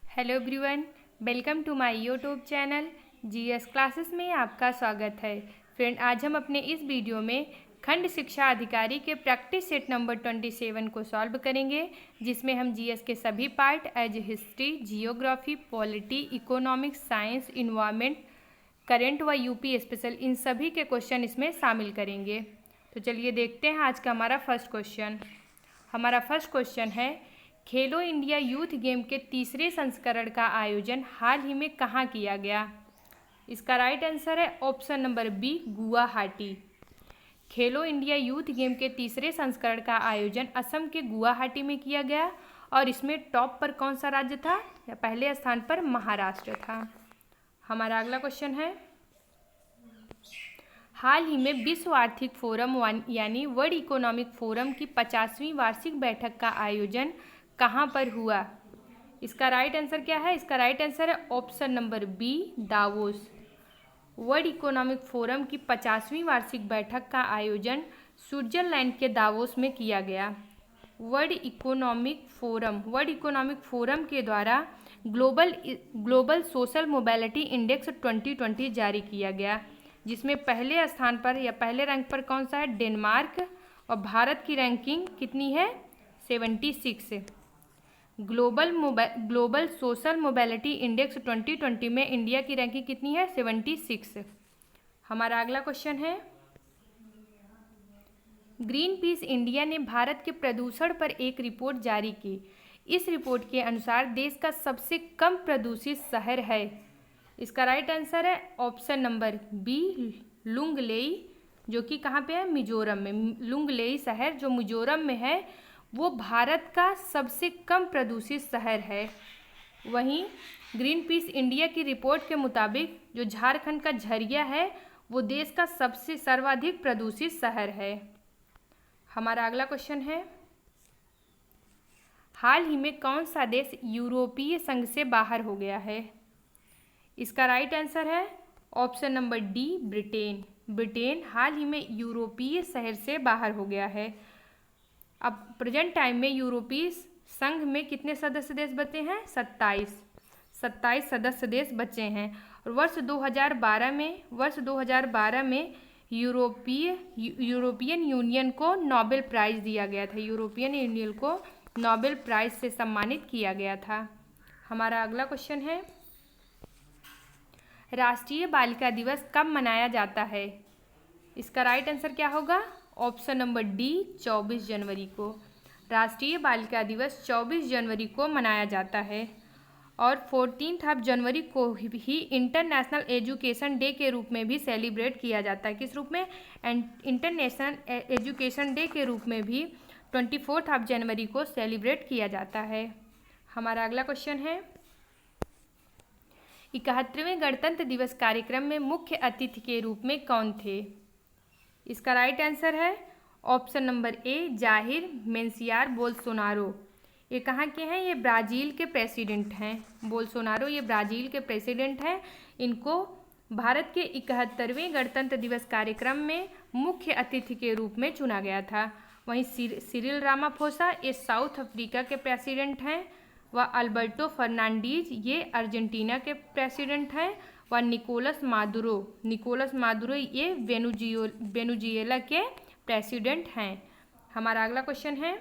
Hello everyone, welcome to my YouTube channel GS classes में आपका स्वागत है। फ्रेंड, आज हम अपने इस वीडियो में खंड शिक्षा अधिकारी के प्रैक्टिस सेट नंबर 27 को सॉल्व करेंगे, जिसमें हम जीएस के सभी part as history, geography, polity, economics, science, environment, current व यूपी स्पेशल इन सभी के क्वेश्चन इसमें शामिल करेंगे। तो चलिए देखते हैं आज का हमारा फर्स्ट क्वेश्चन। हमारा फर्स्ट क्वेश्चन है, खेलो इंडिया यूथ गेम के तीसरे संस्करण का आयोजन हाल ही में कहाँ किया गया? इसका राइट आंसर है ऑप्शन नंबर बी, गुवाहाटी। खेलो इंडिया यूथ गेम के तीसरे संस्करण का आयोजन असम के गुवाहाटी में किया गया और इसमें टॉप पर कौन सा राज्य था? या पहले स्थान पर महाराष्ट्र था। हमारा अगला क्वेश्चन है, हाल ही में विश्व आर्थिक फोरम यानी वर्ल्ड इकोनॉमिक फोरम की 50वीं वार्षिक बैठक का आयोजन कहाँ पर हुआ? इसका राइट आंसर क्या है? इसका राइट आंसर है option number B, Davos. World Economic Forum की 50वीं वार्षिक बैठक का आयोजन स्विट्जरलैंड के दावोस में किया गया। वर्ल्ड इकोनॉमिक फोरम के द्वारा ग्लोबल सोशल मोबिलिटी इंडेक्स 2020 जारी किया गया, जिसमें पहले स्थान पर या पहले रैंक पर कौन सा है? डेनमार्क। और भारत की रैंकिंग कितनी है? 76। ग्लोबल सोशल मोबिलिटी इंडेक्स 2020 में इंडिया की रैंकिंग कितनी है? 76। हमारा अगला क्वेश्चन है, ग्रीन पीस इंडिया ने भारत के प्रदूषण पर एक रिपोर्ट जारी की। इस रिपोर्ट के अनुसार देश का सबसे कम प्रदूषित शहर है। इसका राइट आंसर है ऑप्शन नंबर बी, लुंगलेई, जो कि कहाँ पे है? मिजोरम में। लुंगलेई शहर जो मिजोरम में है वो भारत का सबसे कम प्रदूषित शहर है। वहीं ग्रीन पीस इंडिया की रिपोर्ट के मुताबिक जो झारखंड का झरिया है वो देश का सबसे सर्वाधिक प्रदूषित शहर है। हमारा अगला क्वेश्चन है, हाल ही में कौन सा देश यूरोपीय संघ से बाहर हो गया है? इसका राइट आंसर है option number D, Britain. Britain हाल ही में यूरोपीय शहर से बाहर हो गया है। अब प्रेजेंट टाइम में यूरोपीय संघ में कितने सदस्य देश बचे हैं? 27 सदस्य देश बचे हैं। और वर्ष 2012 में यूरोपियन यूनियन को नोबेल प्राइज़ दिया गया था। यूरोपियन यूनियन को नोबेल प्राइज़ से सम्मानित किया गया था। हमारा अगला क्वेश्चन है, राष्ट्रीय बालिका दिवस कब मनाया जाता है? इसका राइट आंसर क्या होगा? ऑप्शन नंबर डी, 24 जनवरी को। राष्ट्रीय बालिका दिवस 24 जनवरी को मनाया जाता है और 14 जनवरी को ही इंटरनेशनल एजुकेशन डे के रूप में भी सेलिब्रेट किया जाता है। किस रूप में? इंटरनेशनल एजुकेशन डे के रूप में भी 24 जनवरी को सेलिब्रेट किया जाता है। हमारा अगला क्वेश्चन है, 71वें गणतंत्र दिवस कार्यक्रम में मुख्य अतिथि के रूप में कौन थे? इसका राइट आंसर है ऑप्शन नंबर ए, जाहिर मेंसियार बोल्सोनारो। ये कहाँ के हैं? ये ब्राज़ील के प्रेसिडेंट हैं। बोल्सोनारो ये ब्राज़ील के प्रेसिडेंट हैं। इनको भारत के 71वें गणतंत्र दिवस कार्यक्रम में मुख्य अतिथि के रूप में चुना गया था। वहीं सिरिल रामाफोसा ये साउथ अफ्रीका के प्रेसिडेंट हैं। व अल्बर्टो फर्नांडीज ये अर्जेंटीना के प्रेसिडेंट हैं। व निकोलस मादुरो ये वेनेजुएला के प्रेसिडेंट हैं। हमारा अगला क्वेश्चन है,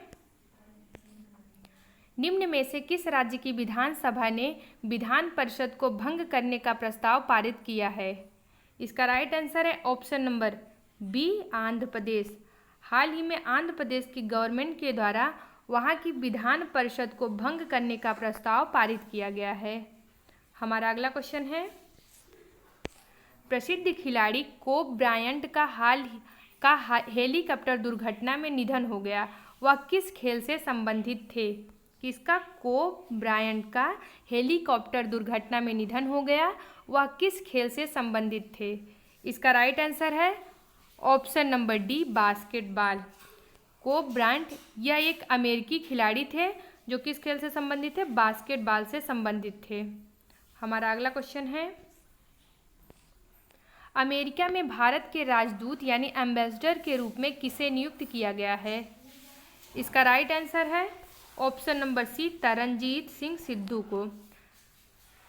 निम्न में से किस राज्य की विधानसभा ने विधान परिषद को भंग करने का प्रस्ताव पारित किया है? इसका राइट आंसर है option number B, Andhra Pradesh. हाल ही में आंध्र प्रदेश की गवर्नमेंट के द्वारा वहाँ की विधान परिषद को भंग करने का प्रस्ताव पारित किया गया है। हमारा अगला क्वेश्चन है, प्रसिद्ध खिलाड़ी कोब ब्रायंट का हेलीकॉप्टर दुर्घटना में निधन हो गया। वह किस खेल से संबंधित थे? किसका? कोब ब्रायंट का हेलीकॉप्टर दुर्घटना में निधन हो गया। वह किस खेल से संबंधित थे? इसका राइट आंसर है option number D, basketball. Kobe Bryant यह एक अमेरिकी खिलाड़ी थे जो किस खेल से संबंधित थे? बास्केटबॉल से संबंधित थे। हमारा अगला क्वेश्चन है, अमेरिका में भारत के राजदूत यानी एम्बेसडर के रूप में किसे नियुक्त किया गया है? इसका राइट आंसर है option number C, Taranjit Singh Sidhu को।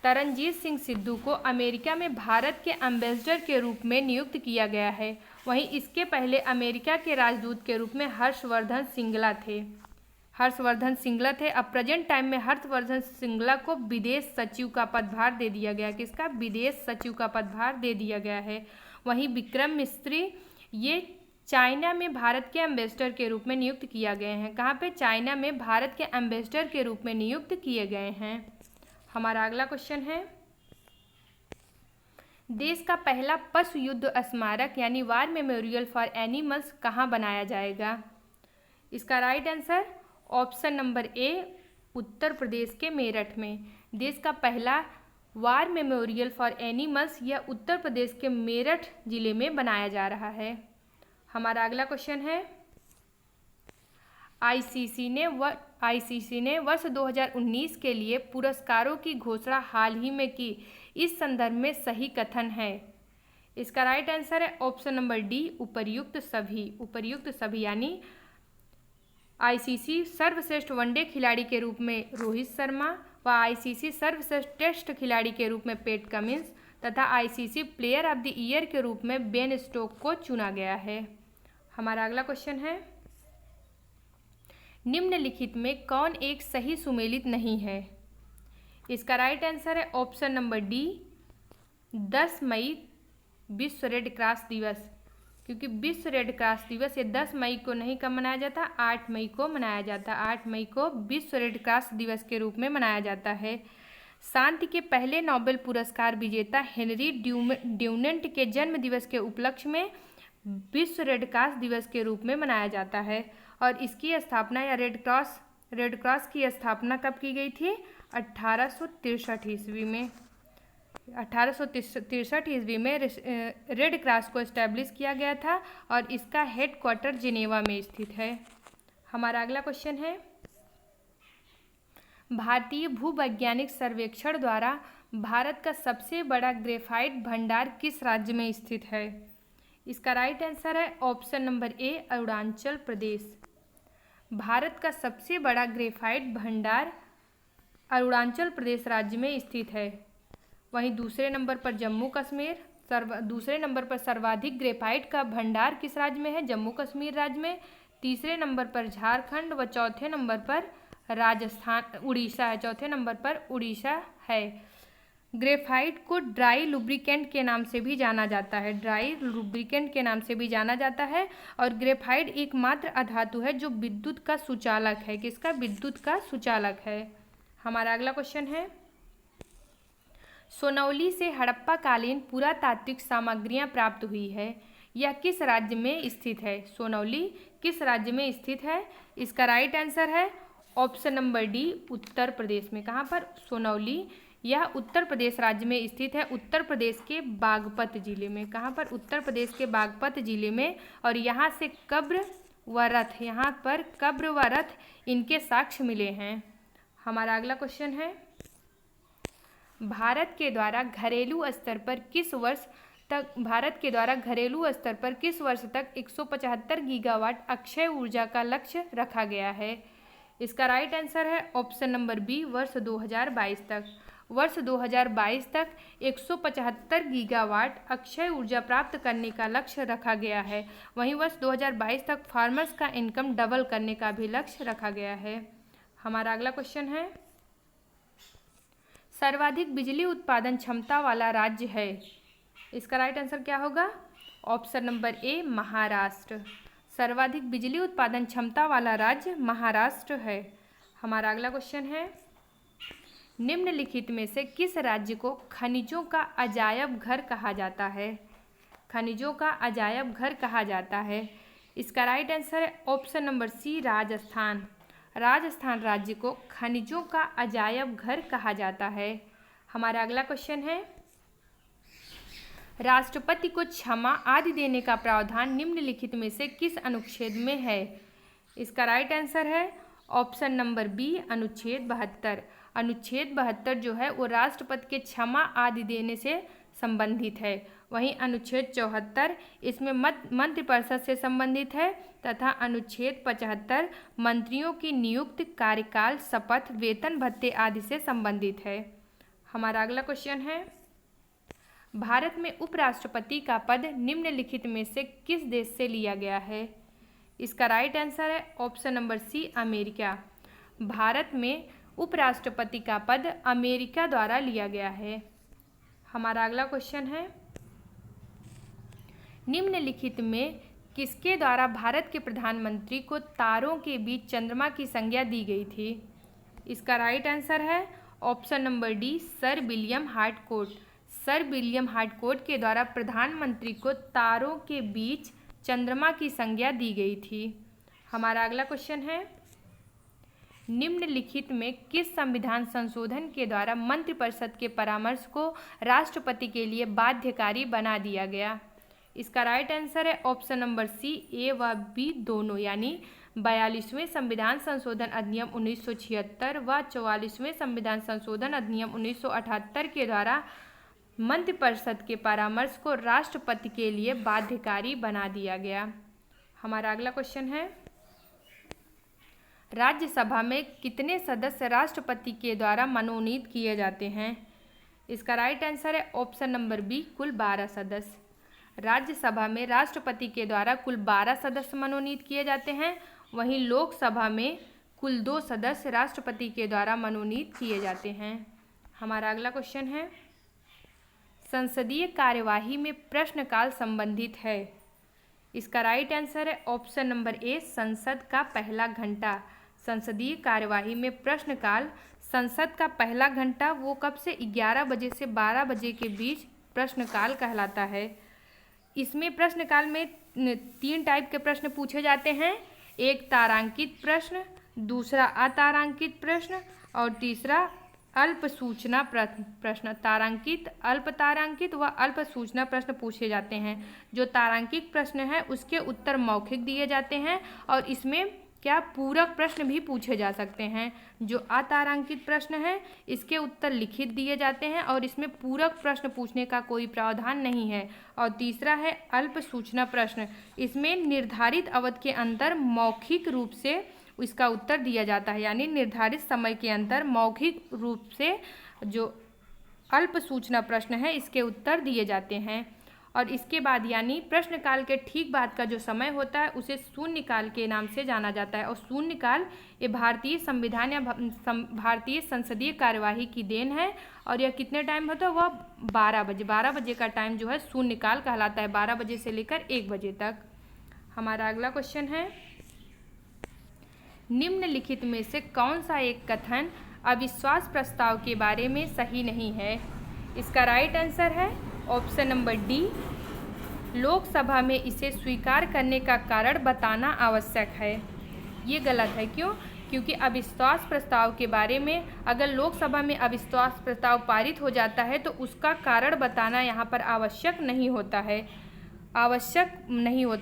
तरनजीत सिंह सिद्धू को अमेरिका में भारत के एम्बेसडर के रूप में नियुक्त किया गया है। वहीं इसके पहले अमेरिका के राजदूत के रूप में हर्षवर्धन श्रृंगला थे। अब प्रेजेंट टाइम में हर्षवर्धन श्रृंगला को विदेश सचिव का पदभार दे दिया गया। किसका? विदेश सचिव का पदभार दे दिया गया है। वहीं विक्रम मिस्री ये चाइना में भारत के एम्बेसडर के रूप में नियुक्त किया गए हैं। कहाँ पे? चाइना में भारत के एम्बेसडर के रूप में नियुक्त किए गए हैं। हमारा अगला क्वेश्चन है, देश का पहला पशु युद्ध स्मारक यानी वार मेमोरियल फॉर एनिमल्स कहाँ बनाया जाएगा? इसका right answer option number A, Uttar Pradesh के मेरठ में। देश का पहला वार मेमोरियल फॉर एनिमल्स यह उत्तर प्रदेश के मेरठ जिले में बनाया जा रहा है। हमारा अगला क्वेश्चन है, आईसीसी ने वर्ष 2019 के लिए पुरस्कारों की घोषणा हाल ही में की। इस संदर्भ में सही कथन है। इसका राइट आंसर है ऑप्शन नंबर डी, उपर्युक्त सभी यानी आईसीसी सर्वश्रेष्ठ वनडे खिलाड़ी के रूप में रोहित शर्मा व आईसीसी सर्वश्रेष्ठ टेस्ट खिलाड़ी के रूप में पैट कमिंस तथा ICC player of the year के रूप में बेन स्टोक को चुना गया है। हमारा अगला क्वेश्चन है, निम्नलिखित में कौन एक सही सुमेलित नहीं है? इसका राइट आंसर है ऑप्शन नंबर डी, 10 मई विश्व रेड क्रॉस दिवस। क्योंकि विश्व रेड क्रॉस दिवस ये 10 मई को नहीं कब मनाया जाता, 8 मई को मनाया जाता। 8 मई को विश्व रेड क्रॉस दिवस के रूप में मनाया जाता है। शांति के पहले नोबेल पुरस्कार विजेता हेनरी ड्यूनेंट के जन्म दिवस के उपलक्ष्य में विश्व रेड क्रॉस दिवस के रूप में मनाया जाता है। और इसकी स्थापना या रेड क्रॉस की स्थापना कब की गई थी? 1863 ईस्वी में। 1863 ईस्वी में रेड क्रॉस को एस्टैब्लिश किया गया था और इसका हेडक्वार्टर जिनेवा में स्थित है। हमारा अगला क्वेश्चन है, भारतीय भूवैज्ञानिक सर्वेक्षण द्वारा भारत का सबसे बड़ा ग्रेफाइट भंडार किस राज्य में स्थित है? इसका राइट आंसर है ऑप्शन नंबर ए, अरुणाचल प्रदेश। भारत का सबसे बड़ा ग्रेफाइट भंडार अरुणाचल प्रदेश राज्य में स्थित है। वहीं दूसरे नंबर पर जम्मू कश्मीर, दूसरे नंबर पर सर्वाधिक ग्रेफाइट का भंडार किस राज्य में है? जम्मू कश्मीर राज्य में। तीसरे नंबर पर झारखंड व चौथे नंबर पर उड़ीसा है। चौथे नंबर पर उड़ीसा है। ग्रेफाइट को ड्राई लुब्रिकेंट के नाम से भी जाना जाता है। और ग्रेफाइट एकमात्र अधातु है जो विद्युत का सुचालक है। किसका? विद्युत का सुचालक है। हमारा अगला क्वेश्चन है, सोनौली से हड़प्पा कालीन पुरातात्विक सामग्रियां प्राप्त हुई है। यह किस राज्य में स्थित है? सोनौली किस राज्य में स्थित है? इसका राइट आंसर है option number D, Uttar Pradesh में। कहाँ पर? सोनौली। यह उत्तर प्रदेश राज्य में स्थित है, उत्तर प्रदेश के बागपत जिले में। कहाँ पर? उत्तर प्रदेश के बागपत जिले में। और यहाँ से कब्र व रथ इनके साक्ष्य मिले हैं। हमारा अगला क्वेश्चन है, भारत के द्वारा घरेलू स्तर पर किस वर्ष तक 175 गीगावाट अक्षय ऊर्जा का लक्ष्य रखा गया है? इसका राइट आंसर है ऑप्शन नंबर बी, वर्ष 2022 तक। वर्ष 2022 तक 175 गीगावाट अक्षय ऊर्जा प्राप्त करने का लक्ष्य रखा गया है। वहीं वर्ष 2022 तक फार्मर्स का इनकम डबल करने का भी लक्ष्य रखा गया है। हमारा अगला क्वेश्चन है, सर्वाधिक बिजली उत्पादन क्षमता वाला राज्य है। इसका राइट आंसर क्या होगा? ऑप्शन नंबर ए, महाराष्ट्र। सर्वाधिक बिजली उत्पादन क्षमता वाला राज्य महाराष्ट्र है। हमारा अगला क्वेश्चन है, निम्नलिखित में से किस राज्य को खनिजों का अजायब घर कहा जाता है? खनिजों का अजायब घर कहा जाता है। इसका राइट आंसर है option number C, Rajasthan. Rajasthan राज्य को खनिजों का अजायब घर कहा जाता है। हमारा अगला क्वेश्चन है, राष्ट्रपति को क्षमा आदि देने का प्रावधान निम्नलिखित में से किस अनुच्छेद में है? इसका राइट आंसर है ऑप्शन नंबर बी, अनुच्छेद 72। अनुच्छेद 72 जो है वो राष्ट्रपति के क्षमा आदि देने से संबंधित है। वहीं अनुच्छेद 74 इसमें मंत्रिपरिषद से संबंधित है तथा अनुच्छेद 75 मंत्रियों की नियुक्ति, कार्यकाल, शपथ, वेतन भत्ते आदि से संबंधित है। हमारा अगला क्वेश्चन है, भारत में उपराष्ट्रपति का पद निम्नलिखित में से किस देश से लिया गया है? इसका राइट आंसर है option number C, America. Bharat में उपराष्ट्रपति का पद अमेरिका द्वारा लिया गया है। हमारा अगला क्वेश्चन है, निम्नलिखित में किसके द्वारा भारत के प्रधानमंत्री को तारों के बीच चंद्रमा की संज्ञा दी गई थी? इसका राइट आंसर है option number D, sir William Harcourt. Sir William Harcourt के द्वारा प्रधानमंत्री को तारों के बीच चंद्रमा की संज्ञा दी गई थी। हमारा अगला क्वेश्चन है, निम्नलिखित में किस संविधान संशोधन के द्वारा मंत्रिपरिषद के परामर्श को राष्ट्रपति के लिए बाध्यकारी बना दिया गया? इसका राइट आंसर है ऑप्शन नंबर सी, ए व बी दोनों, यानी 42वें संविधान संशोधन अधिनियम 1976 व 44वें संविधान संशोधन अधिनियम 1978 के द्वारा मंत्रिपरिषद के परामर्श को राष्ट्रपति के लिए बाध्यकारी बना दिया गया। हमारा अगला क्वेश्चन है, राज्यसभा में कितने सदस्य राष्ट्रपति के द्वारा मनोनीत किए जाते हैं? इसका राइट आंसर है ऑप्शन नंबर बी, कुल 12 सदस्य। राज्यसभा में राष्ट्रपति के द्वारा कुल 12 सदस्य मनोनीत किए जाते हैं, वहीं लोकसभा में कुल 2 सदस्य राष्ट्रपति के द्वारा मनोनीत किए जाते हैं। हमारा अगला क्वेश्चन है, संसदीय कार्यवाही में प्रश्नकाल संबंधित है। इसका राइट आंसर है ऑप्शन नंबर ए, संसद का पहला घंटा। संसदीय कार्यवाही में प्रश्नकाल, संसद का पहला घंटा वो कब से 11 बजे से 12 बजे के बीच प्रश्नकाल कहलाता है। इसमें प्रश्नकाल में 3 टाइप के प्रश्न पूछे जाते हैं, एक तारांकित प्रश्न, दूसरा अतारांकित प्रश्न और तीसरा अल्प सूचना प्रश्न। तारांकित, अल्प तारांकित व अल्प सूचना प्रश्न पूछे जाते हैं। जो तारांकित प्रश्न है उसके उत्तर मौखिक दिए जाते हैं और इसमें क्या पूरक प्रश्न भी पूछे जा सकते हैं। जो अतारांकित प्रश्न है इसके उत्तर लिखित दिए जाते हैं और इसमें पूरक प्रश्न पूछने का कोई प्रावधान नहीं है। और तीसरा है अल्प सूचना प्रश्न, इसमें निर्धारित अवधि के अंदर मौखिक रूप से इसका उत्तर दिया जाता है, यानी निर्धारित समय के अंदर मौखिक रूप से जो अल्प सूचना प्रश्न है इसके उत्तर दिए जाते हैं। और इसके बाद यानी प्रश्नकाल के ठीक बाद का जो समय होता है उसे शून्यकाल के नाम से जाना जाता है। और शून्यकाल ये भारतीय संविधान या भारतीय संसदीय कार्यवाही की देन है। और यह कितने टाइम होता है, वह 12 बजे। 12 बजे का टाइम जो है शून्यकाल कहलाता है, 12 बजे से लेकर 1 बजे तक। हमारा अगला क्वेश्चन है, निम्नलिखित में से कौन सा एक कथन अविश्वास प्रस्ताव के बारे में सही नहीं है? इसका राइट आंसर है ऑप्शन नंबर डी, लोकसभा में इसे स्वीकार करने का कारण बताना आवश्यक है। ये गलत है, क्यों? क्योंकि अविश्वास प्रस्ताव के बारे में अगर लोकसभा में अविश्वास प्रस्ताव पारित हो जाता है तो उसका कारण बताना यहाँ पर आवश्यक नहीं होता है,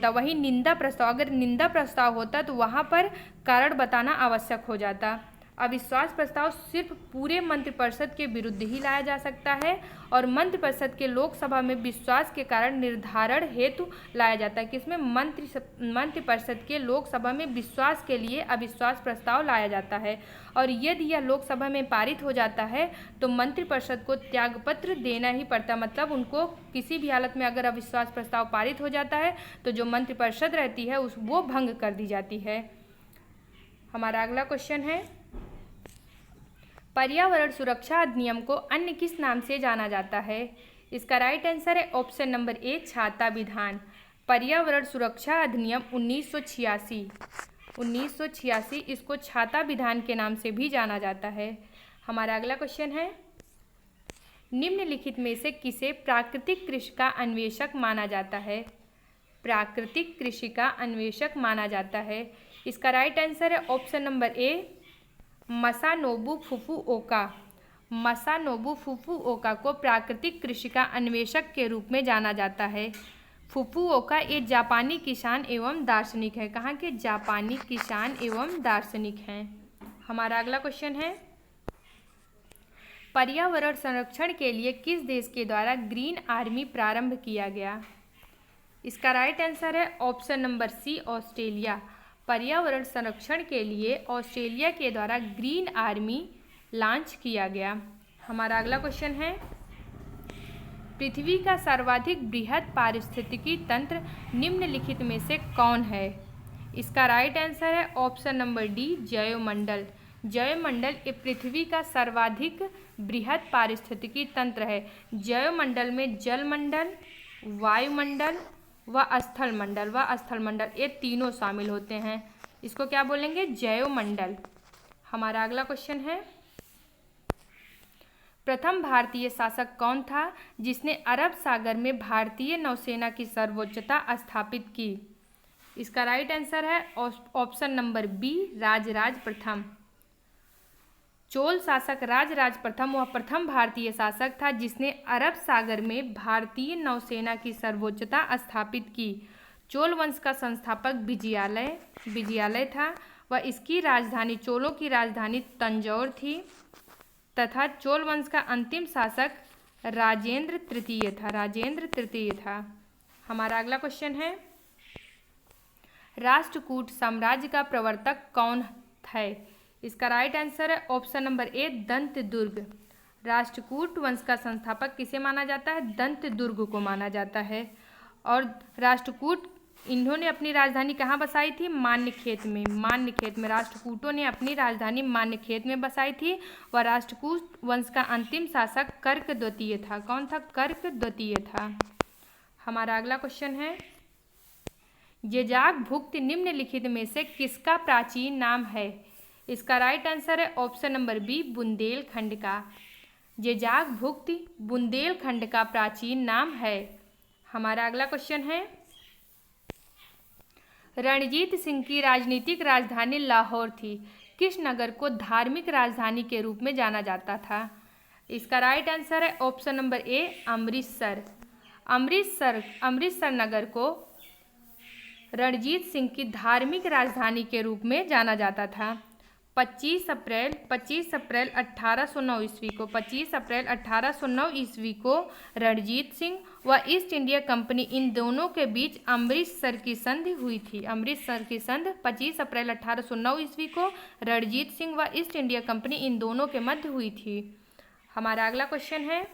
वहीं निंदा प्रस्ताव, अगर निंदा प्रस्ताव होता तो वहाँ पर कारण बताना आवश्यक हो जाता। अविश्वास प्रस्ताव सिर्फ पूरे मंत्रिपरिषद के विरुद्ध ही लाया जा सकता है और मंत्रिपरिषद के लोकसभा में विश्वास के कारण निर्धारण हेतु लाया जाता है। किसमें? मंत्रिपरिषद के लोकसभा में विश्वास के लिए अविश्वास प्रस्ताव लाया जाता है। और यदि यह लोकसभा में पारित हो जाता है तो मंत्रिपरिषद को त्यागपत्र देना ही पड़ता, मतलब उनको किसी भी हालत में अगर अविश्वास प्रस्ताव पारित हो जाता है तो जो मंत्रिपरिषद रहती है वो भंग कर दी जाती है। हमारा अगला क्वेश्चन है, पर्यावरण सुरक्षा अधिनियम को अन्य किस नाम से जाना जाता है? इसका राइट आंसर है ऑप्शन नंबर ए, छाता विधान। पर्यावरण सुरक्षा अधिनियम 1986 इसको छाता विधान के नाम से भी जाना जाता है। हमारा अगला क्वेश्चन है, निम्नलिखित में से किसे प्राकृतिक कृषि का अन्वेषक माना जाता है? प्राकृतिक कृषि का अन्वेषक माना जाता है। इसका राइट आंसर है option number A, Masanobu Fukuoka. Masanobu Fukuoka को प्राकृतिक कृषि का अन्वेषक के रूप में जाना जाता है। फुकुओका एक जापानी किसान एवं दार्शनिक है। कहाँ के? जापानी किसान एवं दार्शनिक हैं। हमारा अगला क्वेश्चन है, पर्यावरण संरक्षण के लिए किस देश के द्वारा ग्रीन आर्मी प्रारंभ किया गया? इसका राइट आंसर है ऑप्शन नंबर सी, ऑस्ट्रेलिया। पर्यावरण संरक्षण के लिए ऑस्ट्रेलिया के द्वारा ग्रीन आर्मी लॉन्च किया गया। हमारा अगला क्वेश्चन है, पृथ्वी का सर्वाधिक बृहद पारिस्थितिकी तंत्र निम्नलिखित में से कौन है? इसका राइट आंसर है ऑप्शन नंबर डी, जैवमंडल। जैवमंडल ये पृथ्वी का सर्वाधिक बृहद पारिस्थितिकी तंत्र है। जैवमंडल में जलमंडल, वायुमंडल व स्थलमंडल ये तीनों शामिल होते हैं। इसको क्या बोलेंगे? जैवमंडल। हमारा अगला क्वेश्चन है, प्रथम भारतीय शासक कौन था जिसने अरब सागर में भारतीय नौसेना की सर्वोच्चता स्थापित की? इसका राइट आंसर है ऑप्शन नंबर बी, राजराज प्रथम। चोल शासक राजराज प्रथम वह प्रथम भारतीय शासक था जिसने अरब सागर में भारतीय नौसेना की सर्वोच्चता स्थापित की। चोल वंश का संस्थापक विजयालय था व इसकी राजधानी, चोलों की राजधानी तंजौर थी तथा चोल वंश का अंतिम शासक राजेंद्र तृतीय था। हमारा अगला क्वेश्चन है, राष्ट्रकूट साम्राज्य का प्रवर्तक कौन है? इसका राइट आंसर है ऑप्शन नंबर ए, दंतदुर्ग। राष्ट्रकूट वंश का संस्थापक किसे माना जाता है? दंतदुर्ग को माना जाता है। और राष्ट्रकूट इन्होंने अपनी राजधानी कहाँ बसाई थी? मान्यखेत में राष्ट्रकूटों ने अपनी राजधानी मान्यखेत में बसाई थी। वह राष्ट्रकूट वंश का अंतिम शासक कर्क द्वितीय था। कौन था? कर्क द्वितीय था। हमारा अगला क्वेश्चन है, जेजाक भुक्त निम्नलिखित में से किसका प्राचीन नाम है? इसका राइट आंसर है ऑप्शन नंबर बी, बुंदेलखंड का। जेजाक भुक्त बुंदेलखंड का प्राचीन नाम है। हमारा अगला क्वेश्चन है, रणजीत सिंह की राजनीतिक राजधानी लाहौर थी। किस नगर को धार्मिक राजधानी के रूप में जाना जाता था? इसका राइट आंसर है option number A, Amritsar. Amritsar नगर को रणजीत सिंह की धार्मिक राजधानी के रूप में जाना जाता था। 25 अप्रैल 1809 ईस्वी को रणजीत सिंह व ईस्ट इंडिया कंपनी इन दोनों के बीच अमृतसर की संधि हुई थी। 25 अप्रैल 1809 ईस्वी को रणजीत सिंह व ईस्ट इंडिया कंपनी इन दोनों के मध्य हुई थी। हमारा अगला क्वेश्चन है,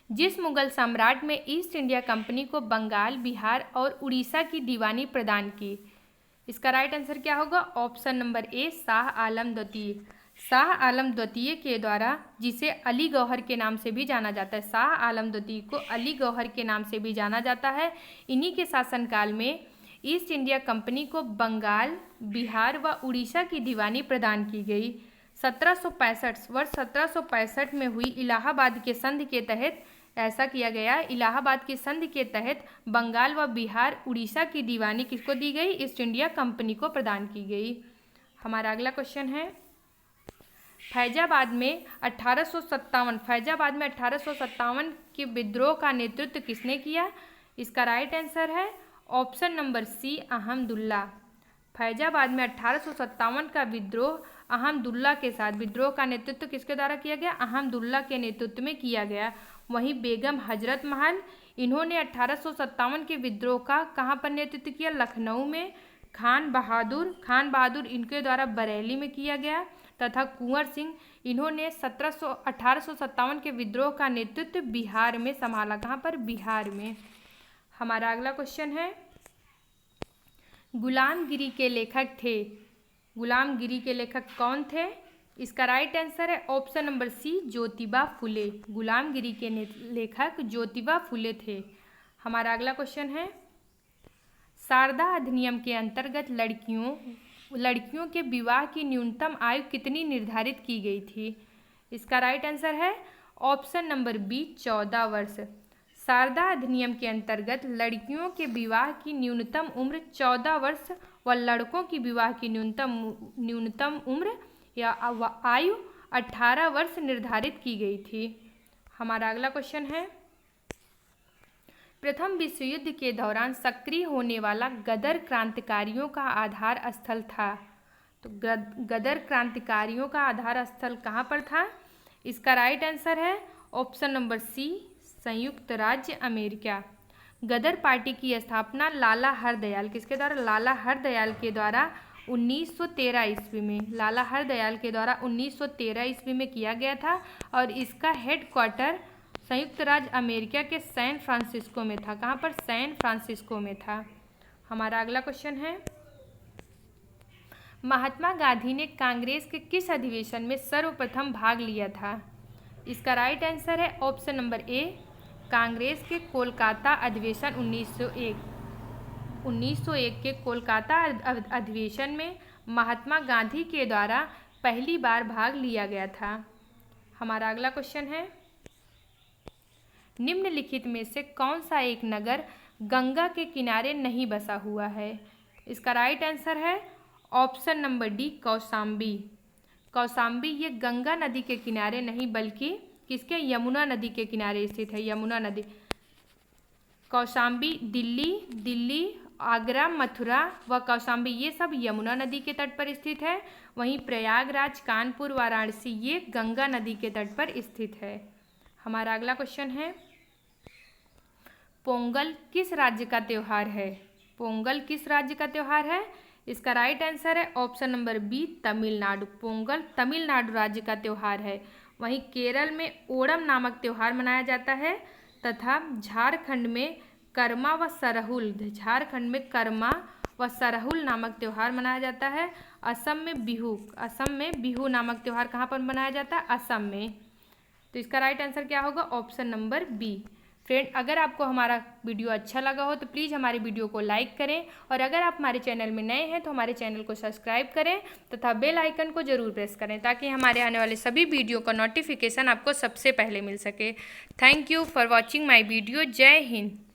जिस मुगल सम्राट में ईस्ट इंडिया कंपनी को बंगाल, बिहार और उड़ीसा की दीवानी प्रदान की? इसका राइट आंसर क्या होगा? ऑप्शन नंबर ए, शाह आलम द्वितीय। शाह आलम द्वितीय के द्वारा, जिसे अली गौहर के नाम से भी जाना जाता है, शाह आलम द्वितीय को अली गौहर के नाम से भी जाना जाता है। इन्हीं के शासनकाल में ईस्ट इंडिया कंपनी को बंगाल, बिहार व उड़ीसा की दीवानी प्रदान की गई। 1765 में हुई इलाहाबाद के संधि के तहत ऐसा किया गया। इलाहाबाद की संधि के तहत बंगाल व बिहार, उड़ीसा की दीवानी किसको दी गई? ईस्ट इंडिया कंपनी को प्रदान की गई। हमारा अगला क्वेश्चन है, फैजाबाद में 1857 के विद्रोह का नेतृत्व किसने किया? इसका राइट आंसर है option number C, Ahmadullah. Faizabad में 1857 का विद्रोह अहमदुल्ला के साथ, विद्रोह का नेतृत्व किसके द्वारा किया गया? अहमदुल्ला के नेतृत्व में किया गया। वहीं बेगम हजरत महल, इन्होंने 1857 के विद्रोह का कहाँ पर नेतृत्व किया? लखनऊ में। खान बहादुर इनके द्वारा बरेली में किया गया। तथा कुंवर सिंह, इन्होंने 1857 के विद्रोह का नेतृत्व बिहार में संभाला। कहाँ पर? बिहार में। हमारा अगला क्वेश्चन है, गुलामगिरी के लेखक कौन थे? इसका राइट आंसर है ऑप्शन नंबर सी, ज्योतिबा फुले। गुलामगिरी के लेखक ज्योतिबा फुले थे। हमारा अगला क्वेश्चन है, शारदा अधिनियम के अंतर्गत लड़कियों के विवाह की न्यूनतम आयु कितनी निर्धारित की गई थी? इसका राइट आंसर है ऑप्शन नंबर बी, 14 वर्ष। शारदा अधिनियम के अंतर्गत लड़कियों के विवाह की न्यूनतम उम्र 14 वर्ष व लड़कों की विवाह की न्यूनतम उम्र या आयु 18 वर्ष निर्धारित की गई थी। हमारा अगला क्वेश्चन है, प्रथम विश्व युद्ध के दौरान सक्रिय होने वाला गदर क्रांतिकारियों का आधार स्थल था। तो गदर क्रांतिकारियों का आधार स्थल कहाँ पर था? इसका राइट आंसर है ऑप्शन नंबर सी, संयुक्त राज्य अमेरिका। गदर पार्टी की स्थापना लाला हरदयाल, किसके द्वारा? लाला हरदयाल के द्वारा 1913 ईस्वी में, लाला हरदयाल के द्वारा 1913 ईस्वी में किया गया था और इसका हेडक्वार्टर संयुक्त राज्य अमेरिका के सैन फ्रांसिस्को में था। कहाँ पर? सैन फ्रांसिस्को में था। हमारा अगला क्वेश्चन है, महात्मा गांधी ने कांग्रेस के किस अधिवेशन में सर्वप्रथम भाग लिया था? इसका राइट आंसर है ऑप्शन नंबर ए, कांग्रेस के कोलकाता अधिवेशन 1901 के कोलकाता अधिवेशन में महात्मा गांधी के द्वारा पहली बार भाग लिया गया था। हमारा अगला क्वेश्चन है, निम्नलिखित में से कौन सा एक नगर गंगा के किनारे नहीं बसा हुआ है? इसका राइट आंसर है option number D, Kaushambi. Kaushambi ये गंगा नदी के किनारे नहीं बल्कि किसके? यमुना नदी के किनारे स्थित है, यमुना नदी। कौशाम्बी दिल्ली, आगरा, मथुरा व कौशाम्बी ये सब यमुना नदी के तट पर स्थित है। वहीं प्रयागराज, कानपुर, वाराणसी ये गंगा नदी के तट पर स्थित है। हमारा अगला क्वेश्चन है, पोंगल किस राज्य का त्यौहार है? पोंगल किस राज्य का त्यौहार है? इसका राइट आंसर है option number B, Tamil Nadu. Pongal Tamil Nadu राज्य का त्यौहार है। वहीं केरल में ओणम नामक त्यौहार मनाया जाता है तथा झारखंड में कर्मा व सरहुल नामक त्यौहार मनाया जाता है। असम में बिहू नामक त्यौहार कहाँ पर मनाया जाता है? असम में। तो इसका राइट आंसर क्या होगा? Option number B. फ्रेंड, अगर आपको हमारा वीडियो अच्छा लगा हो तो प्लीज़ हमारे वीडियो को लाइक करें और अगर आप हमारे चैनल में नए हैं तो हमारे चैनल को सब्सक्राइब करें तथा बेल आइकन को ज़रूर प्रेस करें ताकि हमारे आने वाले सभी वीडियो का नोटिफिकेशन आपको सबसे पहले मिल सके। Thank you for watching my video. जय हिंद।